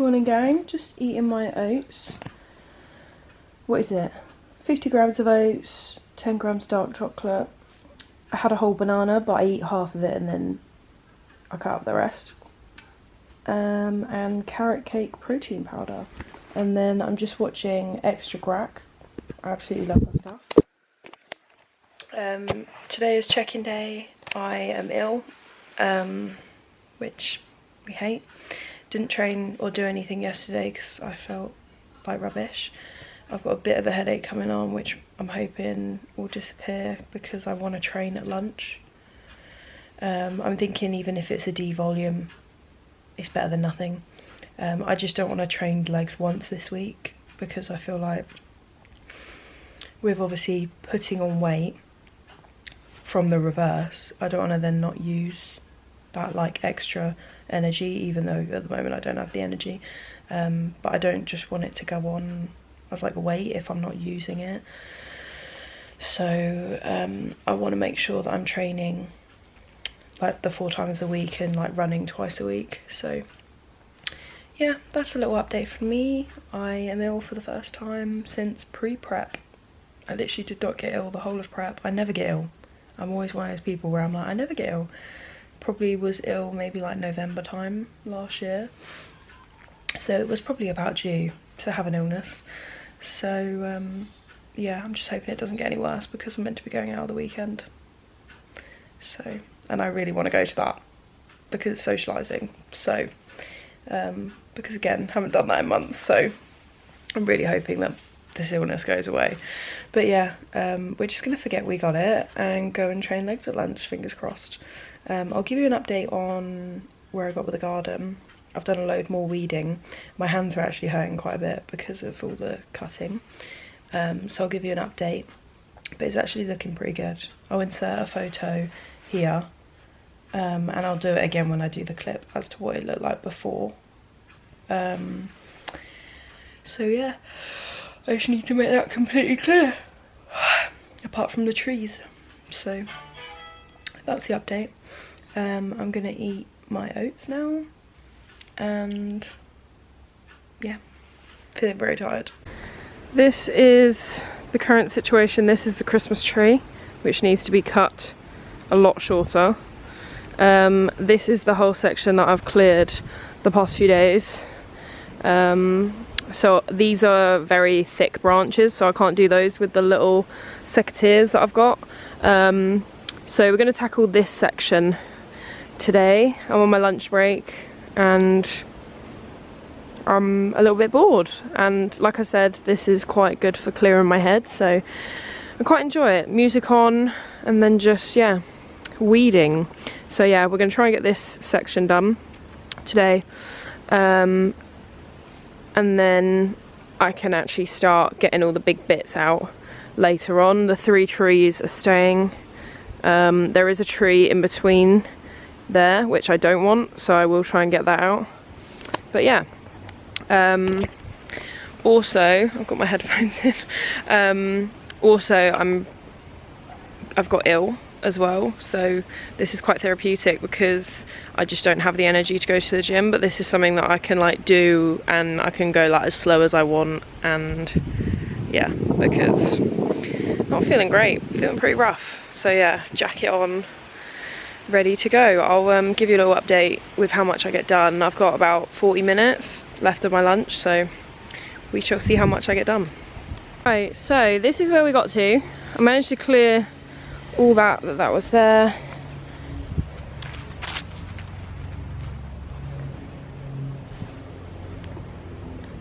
Morning gang, just eating my oats. What is it? 50 grams of oats, 10 grams dark chocolate. I had a whole banana, but I eat half of it and then I cut up the rest. And carrot cake protein powder. And then I'm just watching Extra Crack. I absolutely love that stuff. Today is check-in day. I am ill, which we hate. Didn't train or do anything yesterday because I felt like rubbish. I've got a bit of a headache coming on, which I'm hoping will disappear because I want to train at lunch. I'm thinking even if it's a D volume, it's better than nothing. I just don't want to train legs once this week because I feel like with obviously putting on weight from the reverse, I don't want to then not use that like extra energy, even though at the moment I don't have the energy. But I don't just want it to go on as like a weight if I'm not using it. So I want to make sure that I'm training like the 4 times a week and like running twice a week. So yeah, that's a little update from me. I am ill for the first time since pre-prep. I literally did not get ill the whole of prep. I never get ill. I'm always one of those people where I'm like, I never get ill. Probably was ill maybe like November time last year. So it was probably about due to have an illness. So yeah, I'm just hoping it doesn't get any worse because I'm meant to be going out the weekend. So, and I really want to go to that because it's socializing. So, because again, haven't done that in months. So I'm really hoping that this illness goes away. But yeah, we're just gonna forget we got it and go and train legs at lunch, fingers crossed. I'll give you an update on where I got with the garden. I've done a load more weeding. My hands are actually hurting quite a bit because of all the cutting. So I'll give you an update, but it's actually looking pretty good. I'll insert a photo here, and I'll do it again when I do the clip as to what it looked like before. So yeah, I just need to make that completely clear, apart from the trees. So that's the update. I'm gonna eat my oats now, and yeah, feeling very tired. This is the current situation. This is the Christmas tree, which needs to be cut a lot shorter. This is the whole section that I've cleared the past few days. So these are very thick branches, so I can't do those with the little secateurs that I've got. So we're going to tackle this section today. I'm on my lunch break and I'm a little bit bored, and like I said, this is quite good for clearing my head, so I quite enjoy it. Music on and then just, yeah, weeding. So yeah, we're going to try and get this section done today, and then I can actually start getting all the big bits out later on. The 3 trees are staying. There is a tree in between there which I don't want, so I will try and get that out. But yeah, also I've got my headphones in. Also I've got ill as well, so this is quite therapeutic because I just don't have the energy to go to the gym, but this is something that I can like do, and I can go like as slow as I want, and yeah, because not feeling great, feeling pretty rough. So yeah, jacket on, ready to go. I'll give you a little update with how much I get done. I've got about 40 minutes left of my lunch, so we shall see how much I get done. Right, so this is where we got to. I managed to clear all that was there.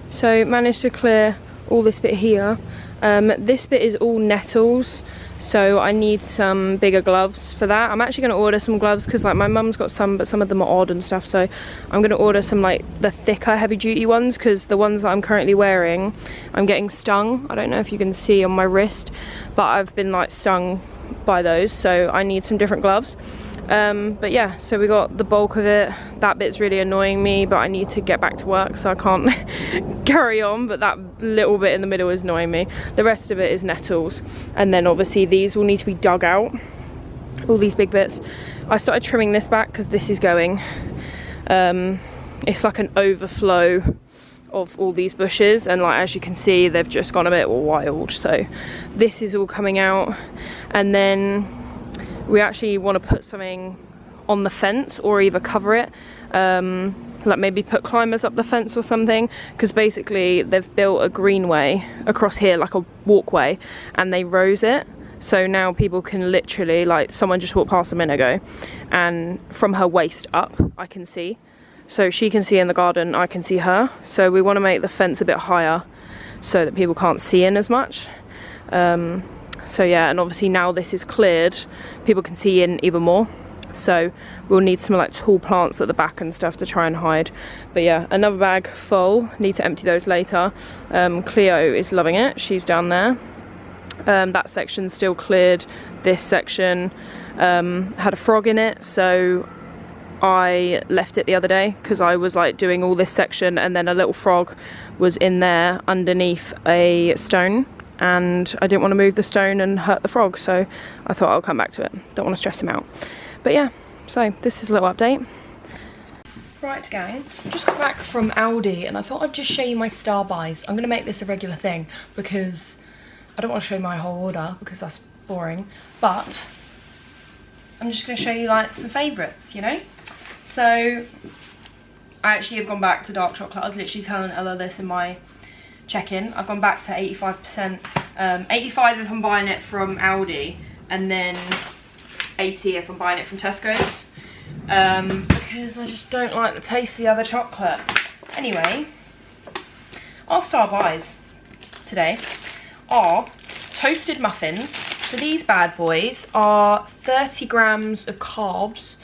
So managed to clear all this bit here. This bit is all nettles, so I need some bigger gloves for that. I'm actually going to order some gloves because like my mum's got some, but some of them are odd and stuff, so I'm going to order some like the thicker heavy duty ones, because the ones that I'm currently wearing, I'm getting stung. I don't know if you can see on my wrist, but I've been like stung by those, so I need some different gloves. But yeah, so we got the bulk of it. That bit's really annoying me, but I need to get back to work, so I can't carry on, but that little bit in the middle is annoying me. The rest of it is nettles, and then obviously these will need to be dug out, all these big bits. I started trimming this back because this is going, it's like an overflow of all these bushes, and like as you can see they've just gone a bit wild. So this is all coming out, and then we actually want to put something on the fence or either cover it, like maybe put climbers up the fence or something, because basically they've built a greenway across here, like a walkway, and they rose it. So now people can literally, like someone just walked past a minute ago, and from her waist up I can see. So she can see in the garden, I can see her. So we want to make the fence a bit higher so that people can't see in as much. So yeah, and obviously now this is cleared, people can see in even more. So we'll need some like tall plants at the back and stuff to try and hide. But yeah, another bag full, need to empty those later. Cleo is loving it, she's down there. That section's still cleared. This section had a frog in it, so I left it the other day because I was like doing all this section, and then a little frog was in there underneath a stone, and I didn't want to move the stone and hurt the frog, so I thought I'll come back to it. Don't want to stress him out. But yeah, so this is a little update. Right gang, just got back from Aldi and I thought I'd just show you my star buys. I'm going to make this a regular thing because I don't want to show my whole order because that's boring, but I'm just going to show you like some favourites, you know? So I actually have gone back to dark chocolate. I was literally telling Ella this in my check-in. I've gone back to 85%, 85 if I'm buying it from Aldi, and then 80 if I'm buying it from Tesco's, because I just don't like the taste of the other chocolate. Anyway, our star buys today are toasted muffins. So these bad boys are 30 grams of carbs.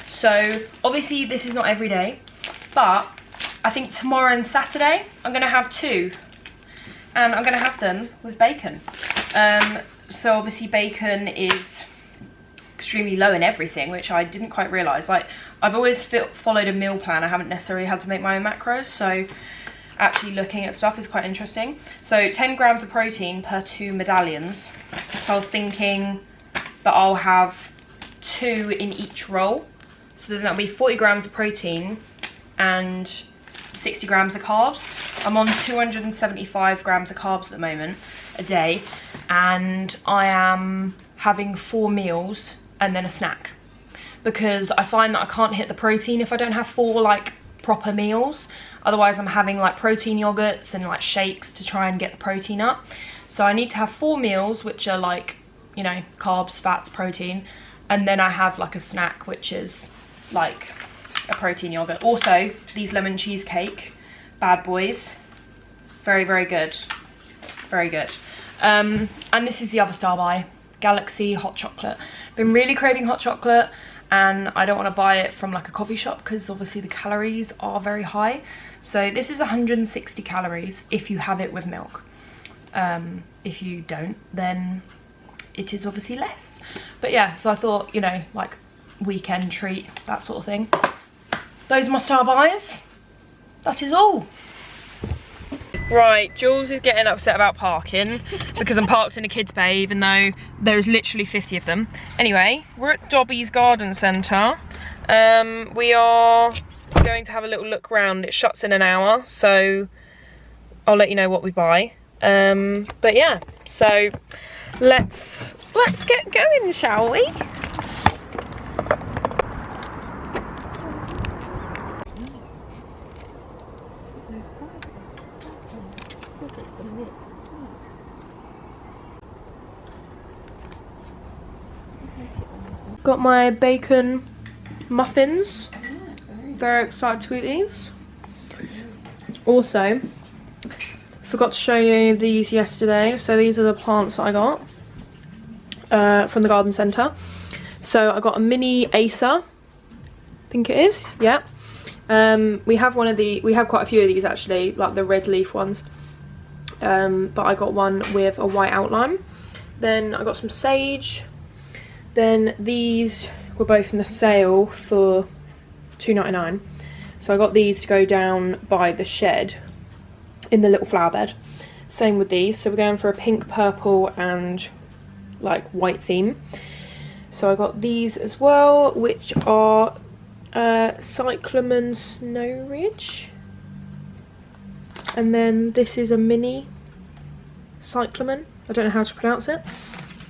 So obviously this is not every day, but I think tomorrow and Saturday I'm gonna have 2, and I'm gonna have them with bacon. So obviously bacon is extremely low in everything, which I didn't quite realise. Like, I've always followed a meal plan. I haven't necessarily had to make my own macros, so actually looking at stuff is quite interesting. So 10 grams of protein per 2 medallions. So I was thinking that I'll have 2 in each roll. So then that'll be 40 grams of protein and 60 grams of carbs. I'm on 275 grams of carbs at the moment a day, and I am having 4 meals and then a snack, because I find that I can't hit the protein if I don't have 4 like proper meals. Otherwise I'm having like protein yogurts and like shakes to try and get the protein up. So I need to have 4 meals, which are like, you know, carbs, fats, protein, and then I have like a snack, which is like a protein yogurt. Also, these lemon cheesecake bad boys, very, very good. Very good. And this is the other star buy, Galaxy hot chocolate. Been really craving hot chocolate, and I don't want to buy it from like a coffee shop because obviously the calories are very high. So this is 160 calories if you have it with milk. If you don't, then it is obviously less. But yeah, so I thought, you know, like weekend treat, that sort of thing. Those are my star buys. That is all. Right, Jules is getting upset about parking because I'm parked in a kids' bay, even though there's literally 50 of them. Anyway, we're at Dobby's Garden Centre. We are going to have a little look round. It shuts in an hour, so I'll let you know what we buy. But yeah, so let's get going, shall we? Got my bacon muffins. Very excited to eat these. Also, forgot to show you these yesterday. So these are the plants that I got from the garden centre. So I got a mini Acer, I think it is, yeah. We have one of the, we have quite a few of these actually, like the red leaf ones. But I got one with a white outline. Then I got some sage. Then these were both in the sale for £2.99. So I got these to go down by the shed in the little flower bed. Same with these. So we're going for a pink, purple and like white theme. So I got these as well, which are Cyclamen Snow Ridge. And then this is a mini cyclamen. I don't know how to pronounce it.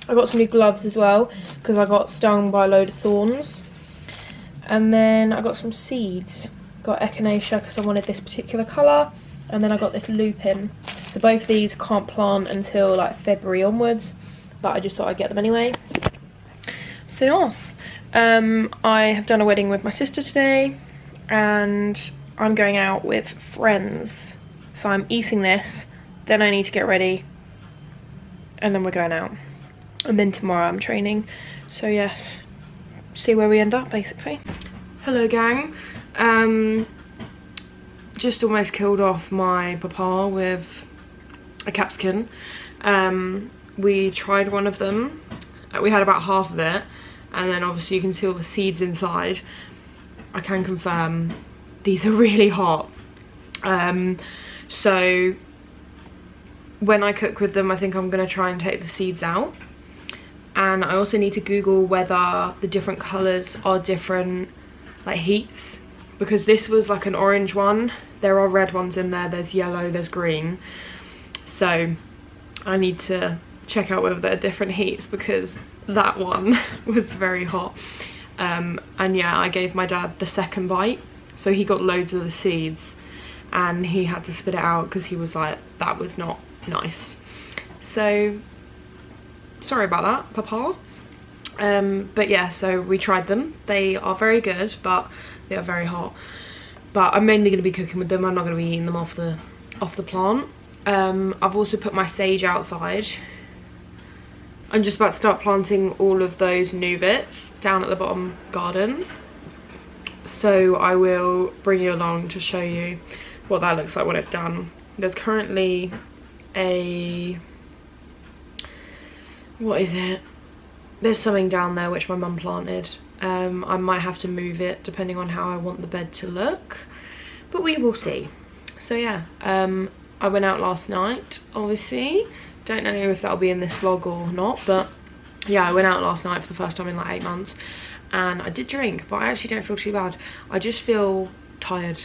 I got some new gloves as well because I got stung by a load of thorns. And then I got some seeds. Got echinacea because I wanted this particular colour. And then I got this lupin. So both these can't plant until like February onwards, but I just thought I'd get them anyway. So yes, I have done a wedding with my sister today, and I'm going out with friends. So I'm eating this, then I need to get ready, and then we're going out. And then tomorrow I'm training. So yes, see where we end up basically. Hello gang. Just almost killed off my papa with a capsicum. We tried one of them. We had about half of it, and then obviously you can see all the seeds inside. I can confirm these are really hot. So when I cook with them, I think I'm gonna try and take the seeds out. And I also need to Google whether the different colours are different like heats, because this was like an orange one. There are red ones in there, there's yellow, there's green. So I need to check out whether they're different heats, because that one was very hot. And yeah, I gave my dad the second bite, so he got loads of the seeds and he had to spit it out because he was like, that was not nice. So sorry about that, papa. But yeah, so we tried them. They are very good, but they are very hot. But I'm mainly going to be cooking with them. I'm not going to be eating them off the plant. I've also put my sage outside. I'm just about to start planting all of those new bits down at the bottom garden. So I will bring you along to show you what that looks like when it's done. There's currently a... what is it? There's something down there which my mum planted. I might have to move it depending on how I want the bed to look, but we will see. So yeah, I went out last night, obviously. Don't know if that'll be in this vlog or not, but yeah, I went out last night for the first time in like 8 months, and I did drink, but I actually don't feel too bad. I just feel tired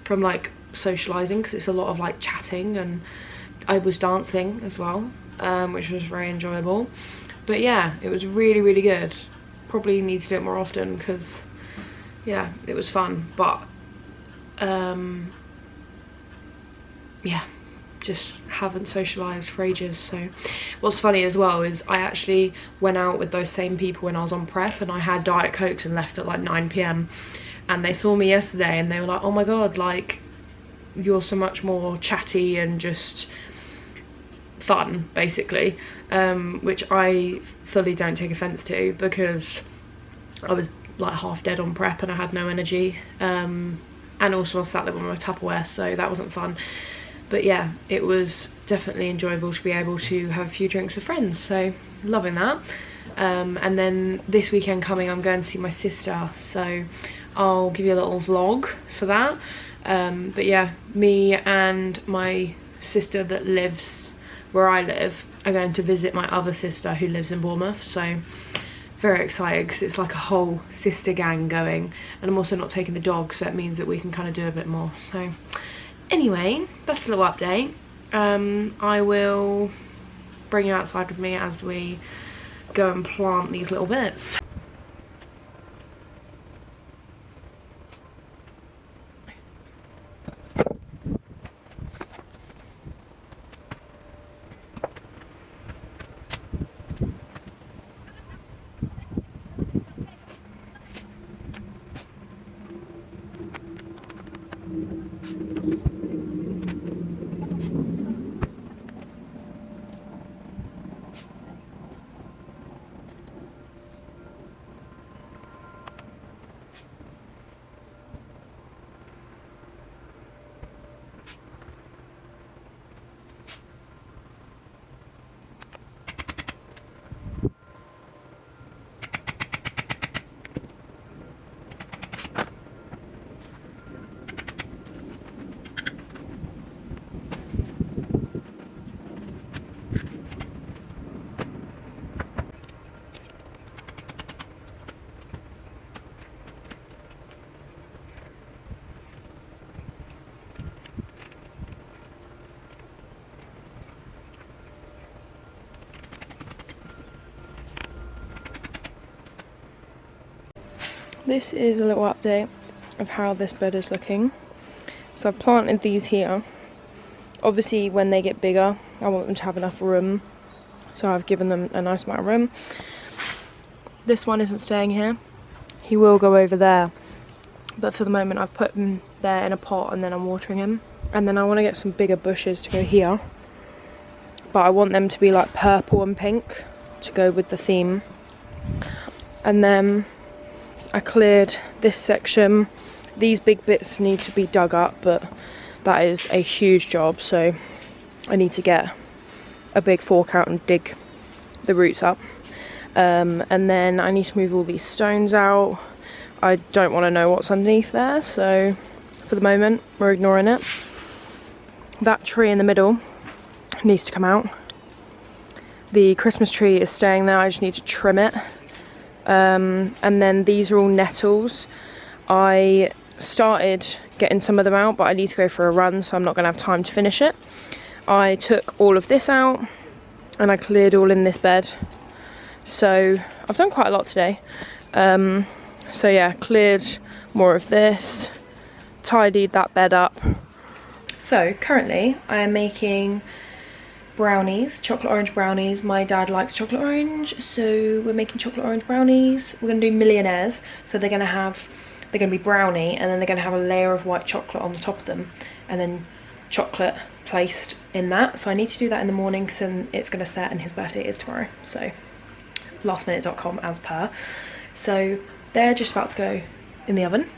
from like socializing, because it's a lot of like chatting, and I was dancing as well, which was very enjoyable. But yeah, it was really, really good. Probably need to do it more often because yeah, it was fun. But yeah, just haven't socialized for ages. So what's funny as well is I actually went out with those same people when I was on prep, and I had Diet Cokes and left at like 9 PM, and they saw me yesterday and they were like, oh my god, like you're so much more chatty and just fun basically, which I fully don't take offense to, because I was like half dead on prep and I had no energy, and also I was sat there with my Tupperware, so that wasn't fun. But yeah, it was definitely enjoyable to be able to have a few drinks with friends, so loving that. And then this weekend coming, I'm going to see my sister, so I'll give you a little vlog for that. But yeah, me and my sister that lives where I live are going to visit my other sister who lives in Bournemouth, so very excited because it's like a whole sister gang going, and I'm also not taking the dog, so it means that we can kind of do a bit more. So anyway, that's a little update. I will bring you outside with me as we go and plant these little bits. this is a little update of how this bed is looking. So I've planted these here. Obviously when they get bigger I want them to have enough room, so I've given them a nice amount of room. This one isn't staying here, he will go over there, but for the moment I've put him there in a pot and then I'm watering him. And then I want to get some bigger bushes to go here, but I want them to be like purple and pink to go with the theme. And then I cleared this section. These big bits need to be dug up, but that is a huge job, so I need to get a big fork out and dig the roots up. And then I need to move all these stones out. I don't want to know what's underneath there, so for the moment we're ignoring it. That tree in the middle needs to come out. The Christmas tree is staying there, I just need to trim it. And then these are all nettles. I started getting some of them out, but I need to go for a run, so I'm not going to have time to finish it. I took all of this out and I cleared all in this bed. So I've done quite a lot today. So yeah, cleared more of this, tidied that bed up. So currently I am making brownies, chocolate orange brownies. My dad likes chocolate orange, so we're making chocolate orange brownies. We're gonna do millionaires, so they're gonna be brownie, and then they're gonna have a layer of white chocolate on the top of them, and then chocolate placed in that. So I need to do that in the morning because then it's gonna set, and his birthday is tomorrow. So lastminute.com as per. So they're just about to go in the oven.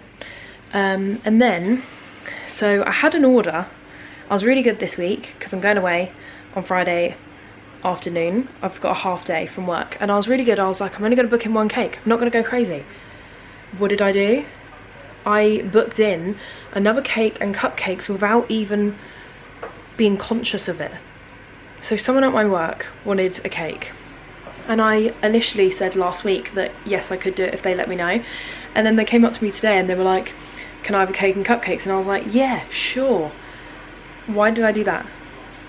And then, so I had an order. I was really good this week because I'm going away on Friday afternoon. I've got a half day from work and I was really good. I was like, I'm only going to book in one cake. I'm not going to go crazy. What did I do? I booked in another cake and cupcakes without even being conscious of it. So someone at my work wanted a cake. And I initially said last week that yes, I could do it if they let me know. And then they came up to me today and they were like, can I have a cake and cupcakes? And I was like, yeah, sure. Why did I do that?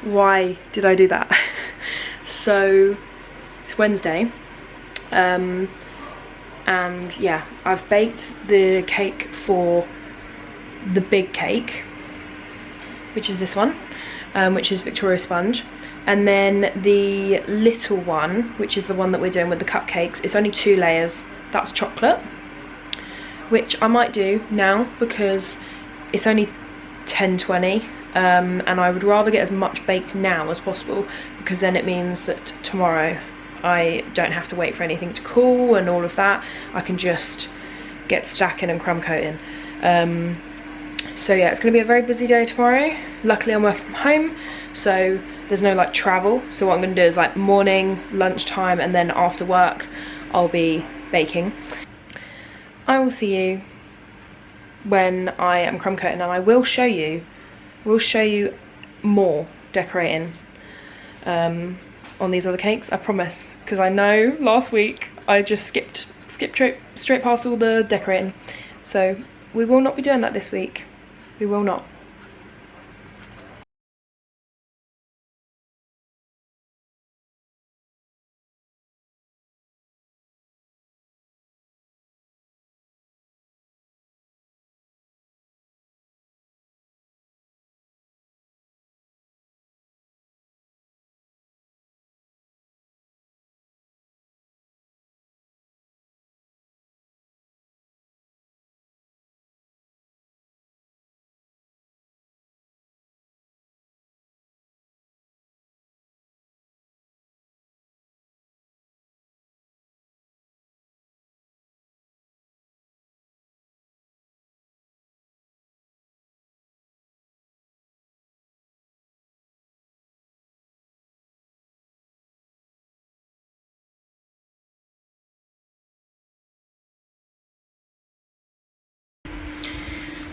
Why did I do that? So it's Wednesday. And yeah, I've baked the cake for the big cake, which is this one, which is Victoria Sponge. And then the little one, which is the one that we're doing with the cupcakes, it's only 2 layers. That's chocolate, which I might do now because it's only 10:20, and I would rather get as much baked now as possible because then it means that tomorrow I don't have to wait for anything to cool and all of that. I can just get stacking and crumb coating. So yeah, it's going to be a very busy day tomorrow. Luckily I'm working from home, so there's no like travel. So what I'm going to do is like morning, lunchtime, and then after work I'll be baking. I will see you when I am crumb coating, and I will show you more decorating on these other cakes, I promise, because I know last week I just skipped straight past all the decorating. So we will not be doing that this week. We will not.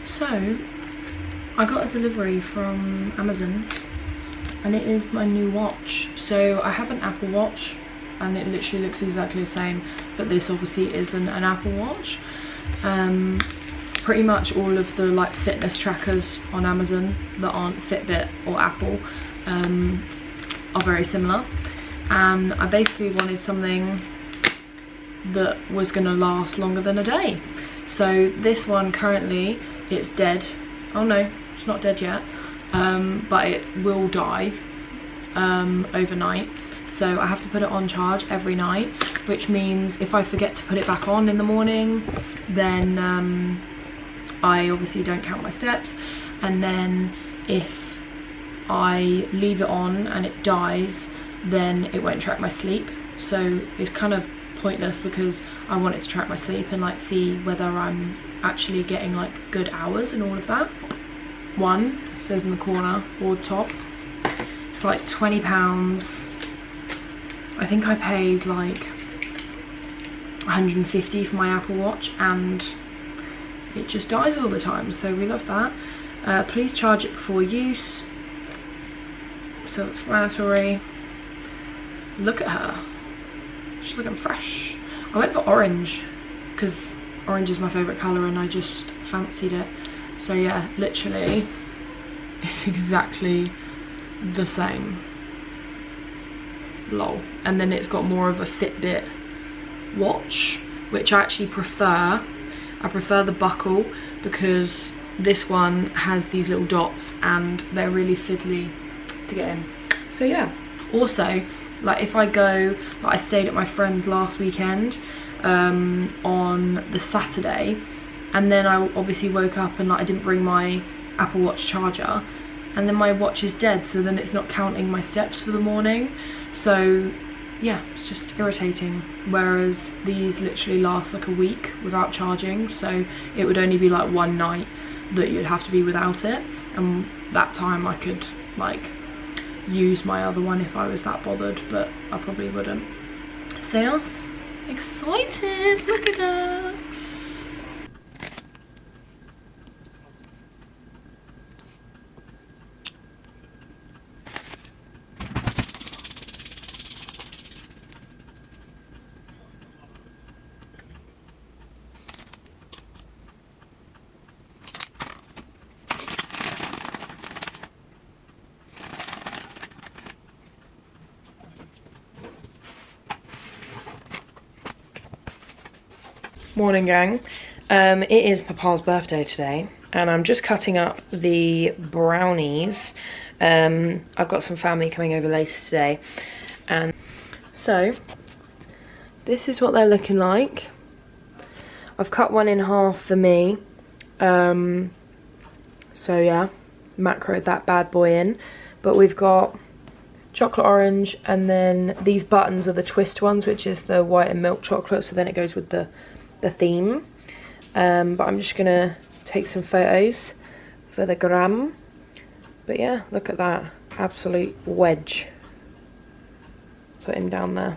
So I got a delivery from Amazon and it is my new watch. So I have an Apple Watch and it literally looks exactly the same, but this obviously isn't an Apple Watch. Pretty much all of the like fitness trackers on Amazon that aren't Fitbit or Apple are very similar, and I basically wanted something that was gonna last longer than a day. So this one currently, it's dead. Oh no, it's not dead yet, but it will die overnight. So I have to put it on charge every night, which means if I forget to put it back on in the morning, then I obviously don't count my steps. And then if I leave it on and it dies, then it won't track my sleep. So it's kind of pointless, because I want it to track my sleep and like see whether I'm actually getting like good hours and all of that. One says in the corner or top, it's like £20. I think I paid like 150 for my Apple Watch, and it just dies all the time, so we love that. Please charge it before use. Self-explanatory. Look at her, she's looking fresh. I went for orange because orange is my favourite colour and I just fancied it. So yeah, literally it's exactly the same. Lol. And then it's got more of a Fitbit watch, which I actually prefer. I prefer the buckle because this one has these little dots and they're really fiddly to get in. So yeah. Also, like if I go, like I stayed at my friend's last weekend on the Saturday, and then I obviously woke up and like I didn't bring my Apple Watch charger, and then my watch is dead, so then it's not counting my steps for the morning. So yeah, it's just irritating. Whereas these literally last like a week without charging, so it would only be like one night that you'd have to be without it, and that time I could like use my other one if I was that bothered, but I probably wouldn't. So yes, excited, look at her. Morning gang. It is Papa's birthday today and I'm just cutting up the brownies. I've got some family coming over later today, and so this is what they're looking like. I've cut one in half for me, so yeah, macroed that bad boy in. But we've got chocolate orange, and then these buttons are the twist ones, which is the white and milk chocolate, so then it goes with the theme. But I'm just gonna take some photos for the gram. But yeah, look at that absolute wedge. Put him down there.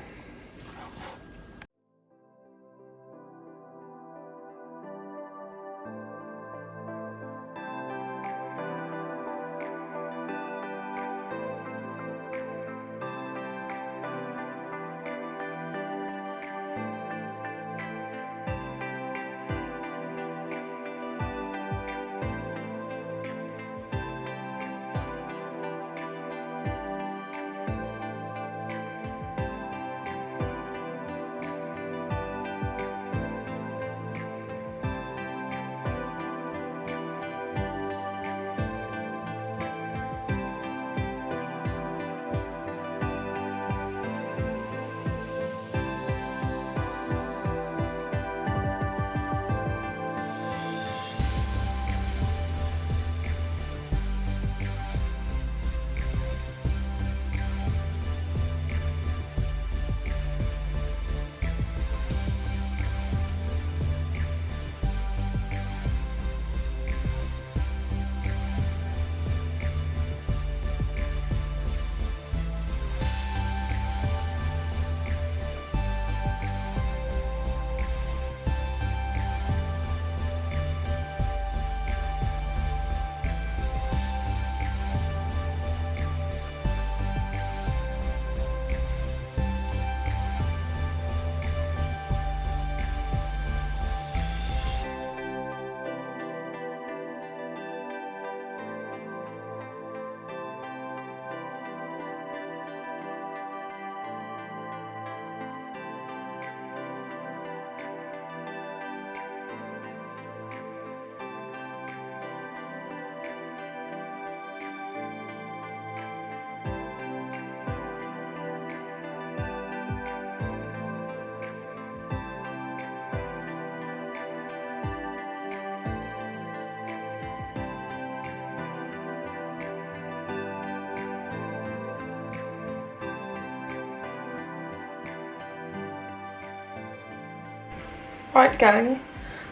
Right gang,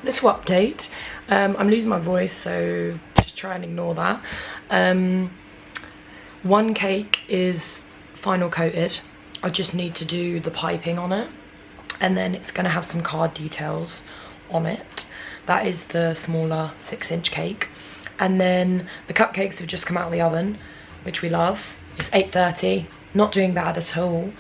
little update. I'm losing my voice, so just try and ignore that. One cake is final coated. I just need to do the piping on it, and then it's going to have some card details on it. That is the smaller 6-inch cake. And then the cupcakes have just come out of the oven, which we love. It's 8:30, not doing bad at all.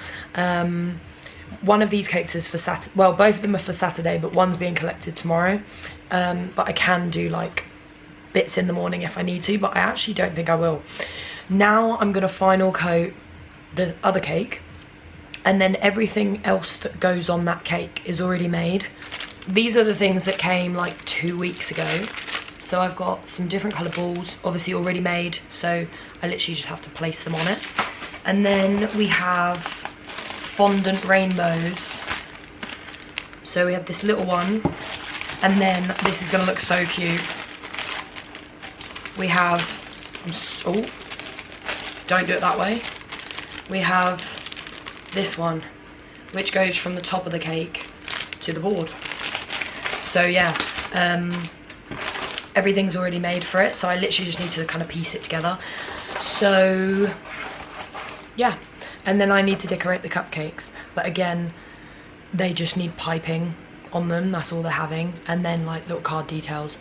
One of these cakes is for Saturday, well, both of them are for Saturday, but one's being collected tomorrow. But I can do like bits in the morning if I need to, but I actually don't think I will. Now I'm gonna final coat the other cake, and then everything else that goes on that cake is already made. These are the things that came like 2 weeks ago. So I've got some different colour balls, obviously already made, so I literally just have to place them on it. And then we have fondant rainbows. So we have this little one, and then this is gonna look so cute. We have, oh, don't do it that way. We have this one, which goes from the top of the cake to the board. So yeah, everything's already made for it, so I literally just need to kind of piece it together. So yeah, and then I need to decorate the cupcakes, but again, they just need piping on them, that's all they're having, and then like little card details.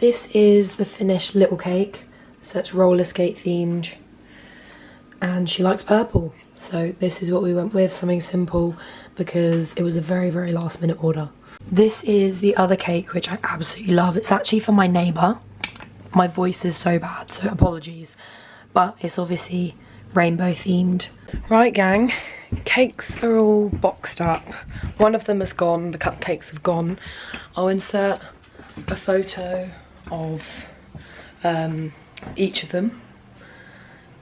This is the finished little cake, so it's roller skate themed, and she likes purple, so this is what we went with, something simple, because it was a very, very last minute order. This is the other cake, which I absolutely love. It's actually for my neighbour. My voice is so bad, so apologies, but it's obviously rainbow themed. Right gang, cakes are all boxed up. One of them is gone, the cupcakes have gone. I'll insert a photo of each of them.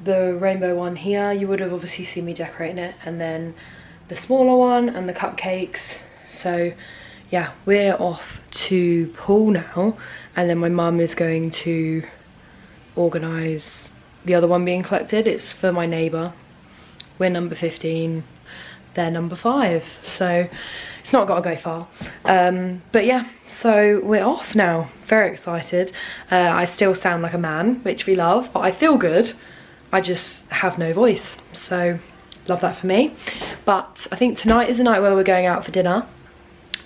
The rainbow one here, you would have obviously seen me decorating it, and then the smaller one and the cupcakes. So yeah, we're off to Poole now, and then my mum is going to organise the other one being collected. It's for my neighbour. We're number 15, they're number 5, so it's not got to go far. But yeah, so we're off now, very excited. I still sound like a man, which we love, but I feel good. I just have no voice, so love that for me. But I think tonight is the night where we're going out for dinner.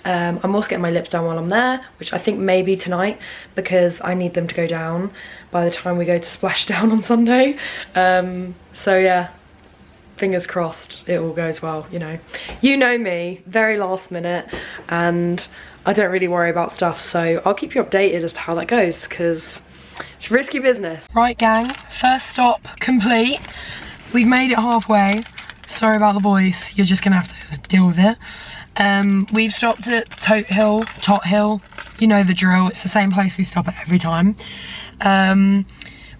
I'm also getting my lips done while I'm there, which I think maybe tonight, because I need them to go down by the time we go to Splashdown on Sunday. So yeah, fingers crossed it all goes well, you know. You know me, very last minute, and I don't really worry about stuff, so I'll keep you updated as to how that goes, because it's risky business. Right gang, first stop complete. We've made it halfway. Sorry about the voice, you're just gonna have to deal with it. We've stopped at Tot Hill, you know the drill, it's the same place we stop at every time.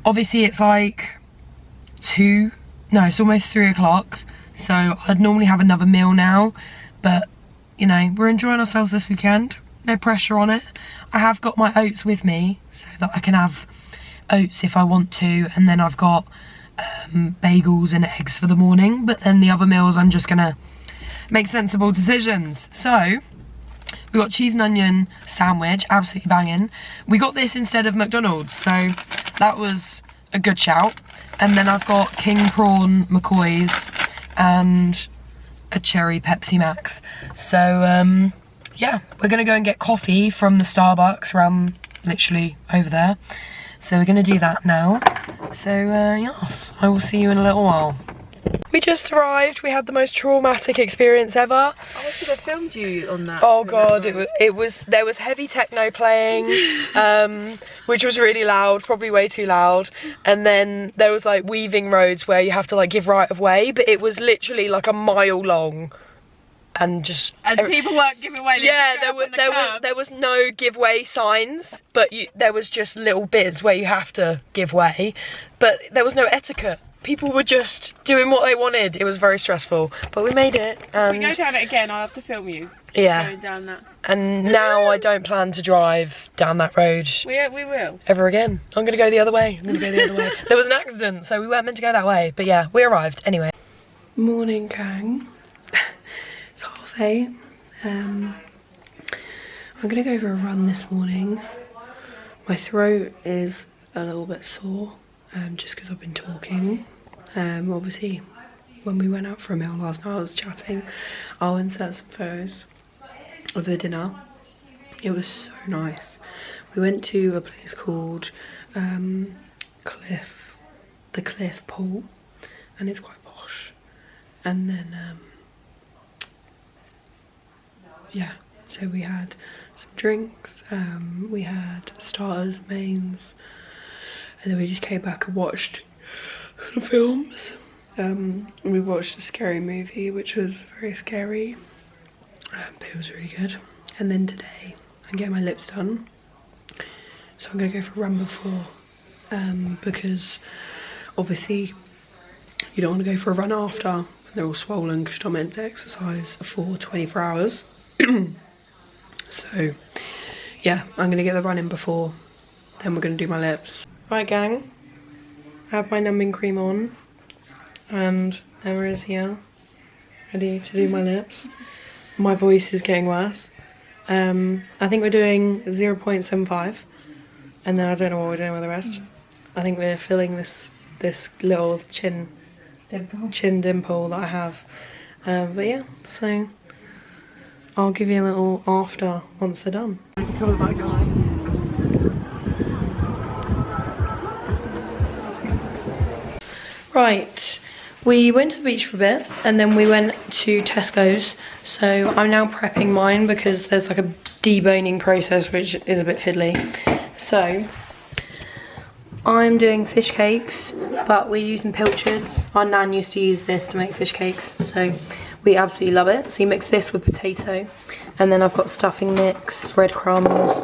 Obviously it's like it's almost 3 o'clock, so I'd normally have another meal now, but you know, we're enjoying ourselves this weekend, no pressure on it. I have got my oats with me so that I can have oats if I want to, and then I've got bagels and eggs for the morning, but then the other meals I'm just gonna make sensible decisions. So we got cheese and onion sandwich, absolutely banging. We got this instead of McDonald's, so that was a good shout. And then I've got king prawn McCoy's and a cherry Pepsi Max. So yeah, we're gonna go and get coffee from the Starbucks around literally over there. So we're gonna do that now. So yes, I will see you in a little while. We just arrived. We had the most traumatic experience ever. I should have filmed you on that. Oh god, there was heavy techno playing, which was really loud, probably way too loud. And then there was like weaving roads where you have to like give right of way, but it was literally like a mile long. And people weren't giving way. Yeah, there was no give way signs, but there was just little bits where you have to give way, but there was no etiquette. People were just doing what they wanted. It was very stressful, but we made it. And if we go down it again, I'll have to film you. Yeah. Going down that. And now I don't plan to drive down that road. We will. Ever again. I'm gonna go the other way. There was an accident, so we weren't meant to go that way. But yeah, we arrived anyway. Morning, gang. It's 8:30. I'm gonna go for a run this morning. My throat is a little bit sore, just because I've been talking. Obviously, when we went out for a meal last night, I was chatting. I'll insert some photos of the dinner. It was so nice. We went to a place called the Cliff Poole, and it's quite posh. And then yeah, so we had some drinks, we had starters, mains, and then we just came back and watched some films. We watched a scary movie, which was very scary, but it was really good. And then today I'm getting my lips done, so I'm gonna go for a run before, because obviously you don't want to go for a run after when they're all swollen, because you're not meant to exercise for 24 hours. So yeah, I'm gonna get the run in before, then we're gonna do my lips. Right gang, I have my numbing cream on, and Emma is here, ready to do my lips. My voice is getting worse. I think we're doing 0.75, and then I don't know what we're doing with the rest. I think we're filling this little chin dimple that I have. But yeah, so I'll give you a little after once they're done. Right, we went to the beach for a bit and then we went to Tesco's. So I'm now prepping mine because there's like a deboning process which is a bit fiddly. So I'm doing fish cakes, but we're using pilchards. Our nan used to use this to make fish cakes, so we absolutely love it. So you mix this with potato, and then I've got stuffing mix, breadcrumbs,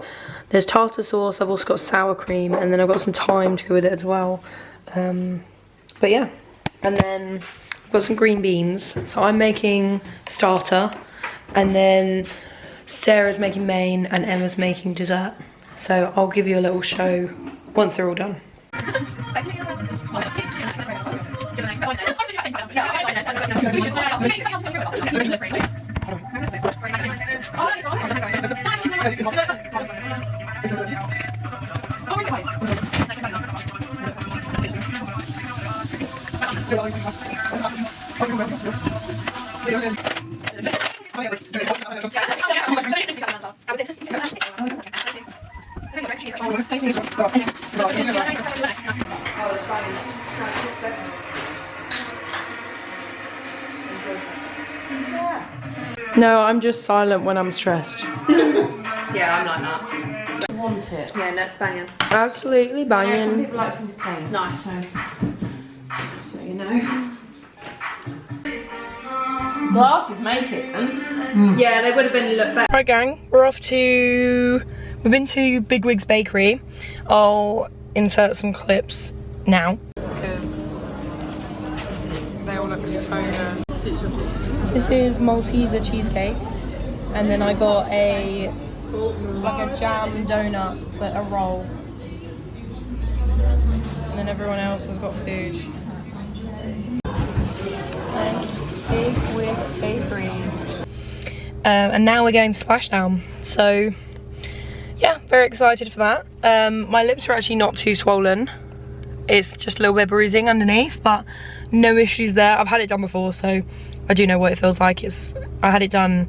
there's tartar sauce, I've also got sour cream, and then I've got some thyme to go with it as well. But yeah, and then I've got some green beans. So I'm making starter, and then Sarah's making main, and Emma's making dessert. So I'll give you a little show once they're all done. No, I'm just silent when I'm stressed. Yeah, I'm like that. I want it. Yeah, no, it's banging. Absolutely Some banging. people like things plain. Nice. So you know. Glasses make it, man. Yeah, they would have been a look better. Right gang, we've been to Bigwig's Bakery. I'll insert some clips now. Because they all look so good. This is Malteser cheesecake. And then I got a jam donut, but a roll. And then everyone else has got food. Bigwig's Bakery. And now we're going to Splashdown. So yeah, very excited for that. My lips are actually not too swollen. It's just a little bit bruising underneath, but no issues there. I've had it done before, so I do know what it feels like. I had it done,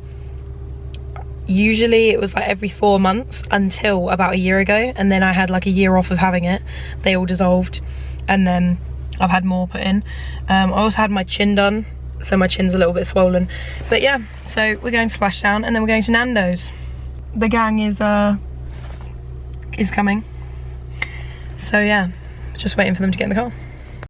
usually it was like every 4 months until about a year ago, and then I had like a year off of having it. They all dissolved, and then I've had more put in. I also had my chin done, so my chin's a little bit swollen. But yeah, so we're going to Splashdown, and then we're going to Nando's. The gang is coming. So yeah, just waiting for them to get in the car.